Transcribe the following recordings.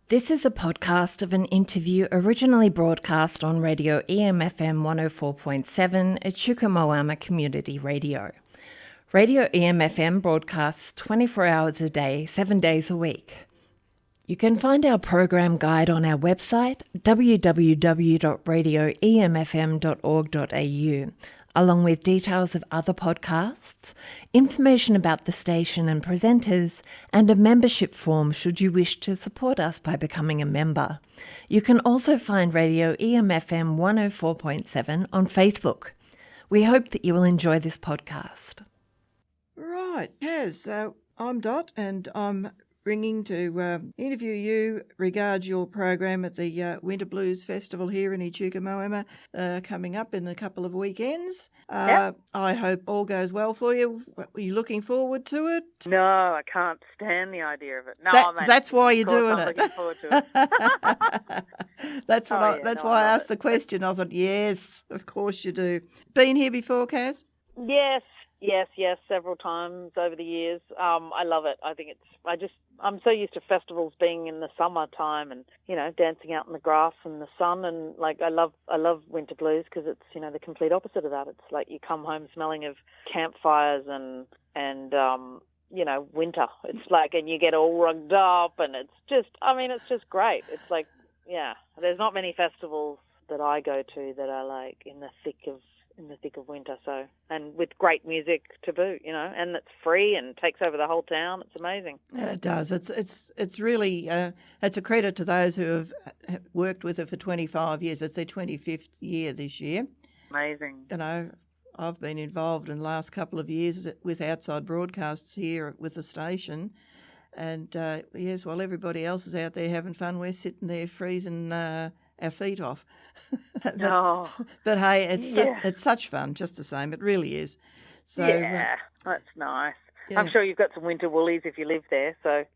This is a podcast of an interview originally broadcast on Radio EMFM 104.7 at Chukamoama Community Radio. Radio EMFM broadcasts 24 hours a day, 7 days a week. You can find our program guide on our website, www.radioemfm.org.au, along with details of other podcasts, information about the station and presenters, and a membership form should you wish to support us by becoming a member. You can also find Radio EMFM 104.7 on Facebook. We hope that you will enjoy this podcast. Right, Kaz, I'm Dot, and I'm ringing to interview you regards your program at the Winter Blues Festival here in Chukamoama coming up in a couple of weekends. Yep. I hope all goes well for you. Are you looking forward to it? No, I can't stand the idea of it. No, that's why you're doing I'm it. looking forward to it. That's why I asked the question. I thought, yes, of course you do. Been here before, Kaz? Yes, several times over the years. I love it. I think I'm so used to festivals being in the summertime and, dancing out in the grass and the sun, and I love winter blues because it's, the complete opposite of that. It's like you come home smelling of campfires and winter. It's like, and you get all rugged up, and it's just great. It's like, there's not many festivals that I go to that are like in the thick of winter, and with great music to boot, and it's free and takes over the whole town. It's amazing. Yeah, it does. It's really it's a credit to those who have worked with it for 25 years. It's their 25th year this year. Amazing. I've been involved in the last couple of years with outside broadcasts here with the station, and yes, while everybody else is out there having fun, we're sitting there freezing our feet off. But hey, it's such fun just the same. It really is. So that's nice. Yeah. I'm sure you've got some winter woolies if you live there. So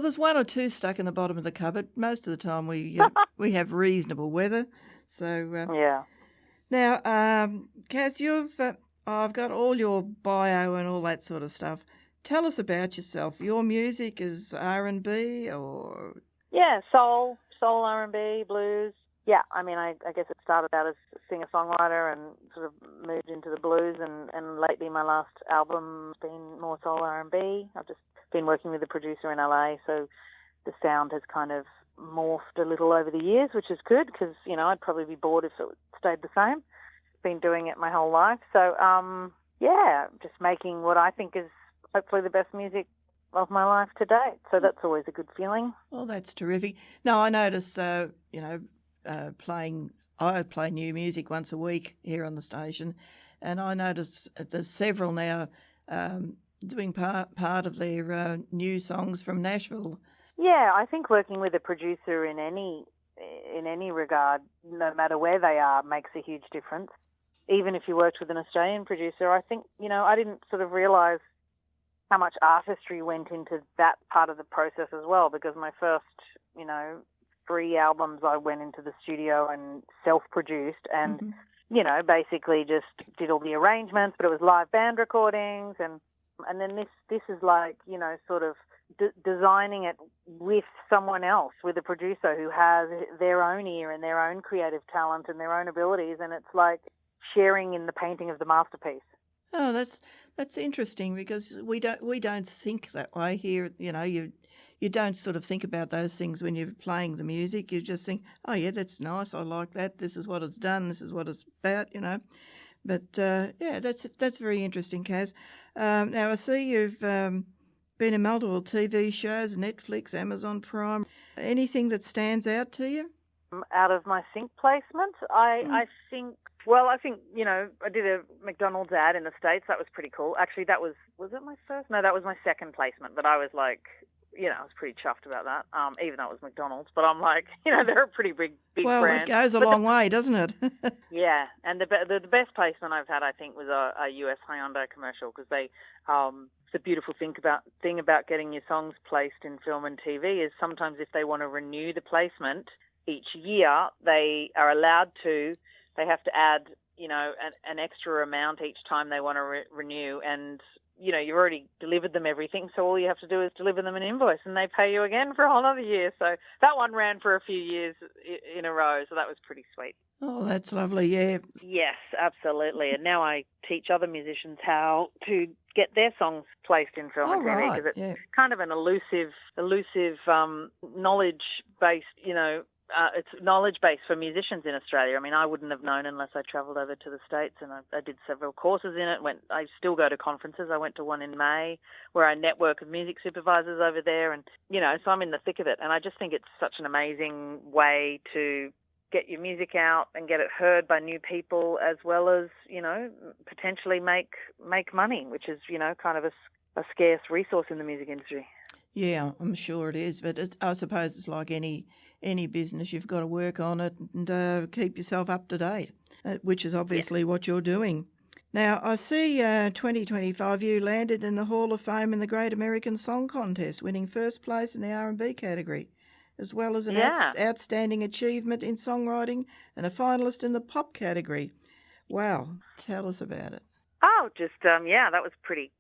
there's one or two stuck in the bottom of the cupboard. Most of the time we have reasonable weather. So Now, Kaz, I've got all your bio and all that sort of stuff. Tell us about yourself. Your music is R&B or soul, R&B, blues. Yeah, I guess it started out as a singer-songwriter and sort of moved into the blues, and lately my last album's been more soul R&B. I've just been working with a producer in LA, so the sound has kind of morphed a little over the years, which is good because, I'd probably be bored if it stayed the same. Been doing it my whole life. So, just making what I think is hopefully the best music of my life to date. So that's always a good feeling. Well, that's terrific. No, I notice, I play new music once a week here on the station, and I notice there's several now doing part of their new songs from Nashville. Yeah, I think working with a producer in any regard, no matter where they are, makes a huge difference. Even if you worked with an Australian producer, I think, I didn't sort of realise how much artistry went into that part of the process as well, because my first, 3 albums I went into the studio and self-produced and, basically just did all the arrangements, but it was live band recordings, and then this is like, sort of designing it with someone else, with a producer who has their own ear and their own creative talent and their own abilities, and it's like sharing in the painting of the masterpiece. Oh, that's interesting, because we don't think that way here. You don't sort of think about those things when you're playing the music. You just think, oh yeah, that's nice. I like that. This is what it's done. This is what it's about. But that's very interesting, Kaz. Now I see you've been in multiple TV shows, Netflix, Amazon Prime. Anything that stands out to you? Out of my sync placement, I think. Well, I think, I did a McDonald's ad in the States. That was pretty cool. Actually, was it my first? No, that was my second placement. But I was like, I was pretty chuffed about that, even though it was McDonald's. But I'm like, they're a pretty big well, brand. Well, it goes a long way, doesn't it? Yeah, and the best placement I've had, I think, was a US Hyundai commercial, because they, the beautiful thing about getting your songs placed in film and TV is sometimes if they want to renew the placement each year, they are allowed to. They have to add, an extra amount each time they want to renew, and you've already delivered them everything, so all you have to do is deliver them an invoice and they pay you again for a whole other year. So that one ran for a few years in a row, so that was pretty sweet. Oh, that's lovely, yeah. Yes, absolutely. And now I teach other musicians how to get their songs placed in film and TV, because it's kind of an elusive knowledge-based, it's knowledge-based for musicians in Australia. I mean, I wouldn't have known unless I travelled over to the States, and I did several courses in it. I still go to conferences. I went to one in May where I network with music supervisors over there, and, so I'm in the thick of it. And I just think it's such an amazing way to get your music out and get it heard by new people, as well as, potentially make money, which is, kind of a scarce resource in the music industry. Yeah, I'm sure it is, but I suppose it's like any business. You've got to work on it and keep yourself up to date, which is obviously what you're doing. Now, I see 2025 you landed in the Hall of Fame in the Great American Song Contest, winning first place in the R&B category, as well as an outstanding achievement in songwriting and a finalist in the pop category. Wow, tell us about it. Oh, just that was pretty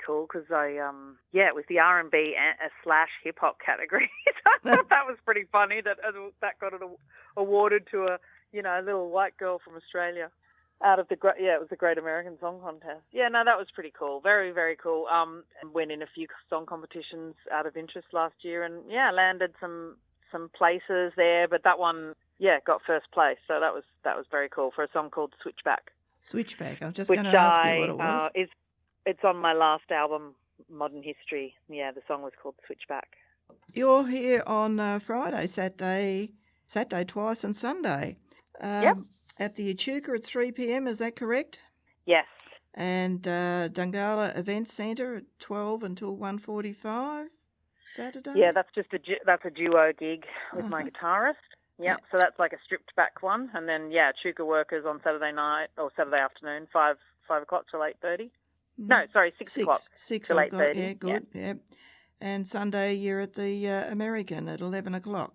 cool, because it was the R&B / hip hop category. So I thought that was pretty funny that got it awarded to a little white girl from Australia out of it was the Great American Song Contest. Yeah, no, that was pretty cool. Very, very cool. Went in a few song competitions out of interest last year, and landed some places there, but that one got first place. So that was very cool for a song called Switchback. Switchback. I was just going to ask you what it was. It's on my last album, Modern History. Yeah, the song was called Switchback. You're here on Friday, Saturday twice, and Sunday. Yep. At the Echuca at 3 p.m, is that correct? Yes. And Dungala Event Centre at 12 until 1:45 Saturday? Yeah, that's a duo gig with my guitarist. Yep, so that's like a stripped back one. And then, Echuca Workers on Saturday night, or Saturday afternoon, 5 o'clock till 8:30. No, sorry, 6 o'clock. 6 till 8:30. Yeah, good. Yeah. And Sunday you're at the American at 11 o'clock.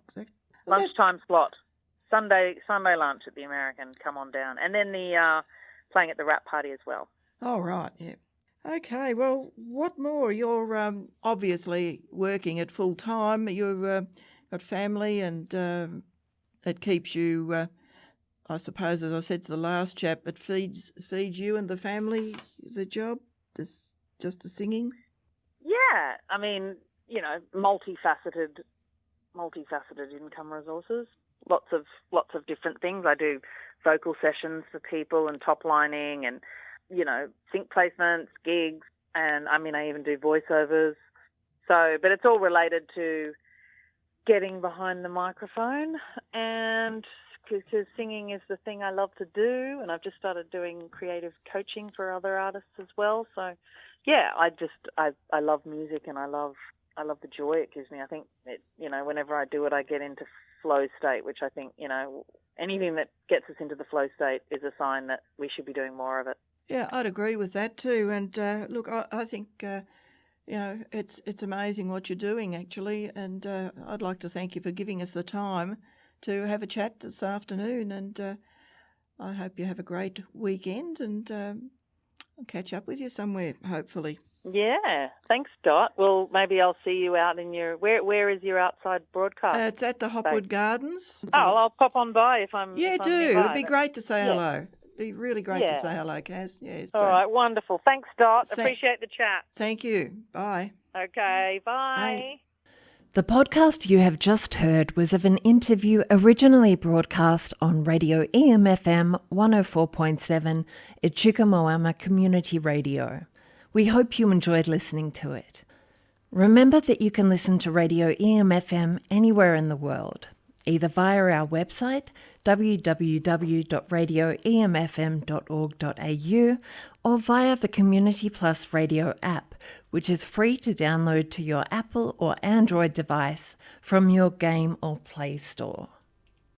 Lunchtime slot. Sunday lunch at the American. Come on down. And then the playing at the Rap Party as well. Oh, right, yeah. Okay, well, what more? You're obviously working at full time. You've got family, and it keeps you, I suppose, as I said to the last chap, it feeds you and the family, the job, just the singing. Yeah, I mean, multifaceted income resources. Lots of different things. I do vocal sessions for people and top lining, and sync placements, gigs, and I even do voiceovers. So, but it's all related to getting behind the microphone, and because singing is the thing I love to do, and I've just started doing creative coaching for other artists as well. So, yeah, I love music, and I love the joy it gives me. I think whenever I do it, I get into flow state, which I think, anything that gets us into the flow state is a sign that we should be doing more of it. Yeah, I'd agree with that too. And look, I think, it's amazing what you're doing, actually. And I'd like to thank you for giving us the time to have a chat this afternoon. And I hope you have a great weekend, and I'll catch up with you somewhere, hopefully. Yeah, thanks, Dot. Well, maybe I'll see you out in your... Where is your outside broadcast? It's at the Hopwood Gardens. Oh, I'll pop on by if I'm... Yeah, if do. I'm nearby. It'd be great to say hello. It'd be really great to say hello, Kaz. Yeah, All right, wonderful. Thanks, Dot. Appreciate the chat. Thank you. Bye. Okay, bye. The podcast you have just heard was of an interview originally broadcast on Radio EMFM 104.7 Echuca Moama Community Radio. We hope you enjoyed listening to it. Remember that you can listen to Radio EMFM anywhere in the world, either via our website www.radioemfm.org.au or via the Community Plus Radio app, which is free to download to your Apple or Android device from your Game or Play Store.